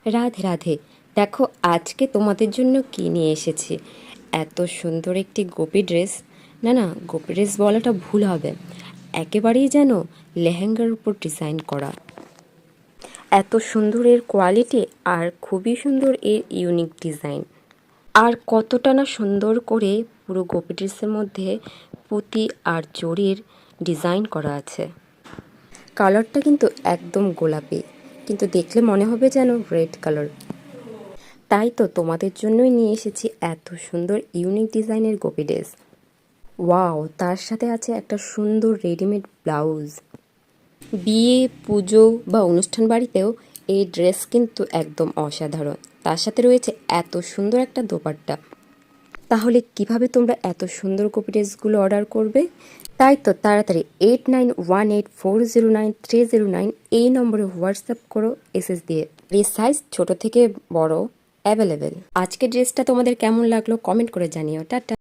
রাধে রাধে। দেখো আজকে তোমাদের জন্য কি নিয়ে এসেছি। এত সুন্দর একটি গোপী ড্রেস, না না গোপী ড্রেস বলাটা ভুল হবে, একেবারেই যেন লেহেঙ্গার উপর ডিজাইন করা। এত সুন্দর এর কোয়ালিটি আর খুবই সুন্দর এর ইউনিক ডিজাইন। আর কতটা না সুন্দর করে পুরো গোপী ড্রেসের মধ্যে পুঁতি আর জরির ডিজাইন করা আছে। কালারটা কিন্তু একদম গোলাপি, কিন্তু দেখলে মনে হবে যেন রেড কালার। তাই তো তোমাদের জন্যই নিয়ে এসেছি এত সুন্দর ইউনিক ডিজাইনের গোপী ড্রেস। ওয়াও, তার সাথে আছে একটা সুন্দর রেডিমেড ব্লাউজ। বিয়ে, পুজো বা অনুষ্ঠান বাড়িতেও এই ড্রেস কিন্তু একদম অসাধারণ। তার সাথে রয়েছে এত সুন্দর একটা দোপাট্টা। তাহলে কিভাবে তোমরা এত সুন্দর গোপী ড্রেসগুলো অর্ডার করবে? তাই তো তাড়াতাড়ি 8918409309 এই নম্বরে হোয়াটসঅ্যাপ করো এসএস দিয়ে। এই সাইজ ছোট থেকে বড় অ্যাভেলেবেল। আজকের ড্রেসটা তোমাদের কেমন লাগলো কমেন্ট করে জানিও। টাটা।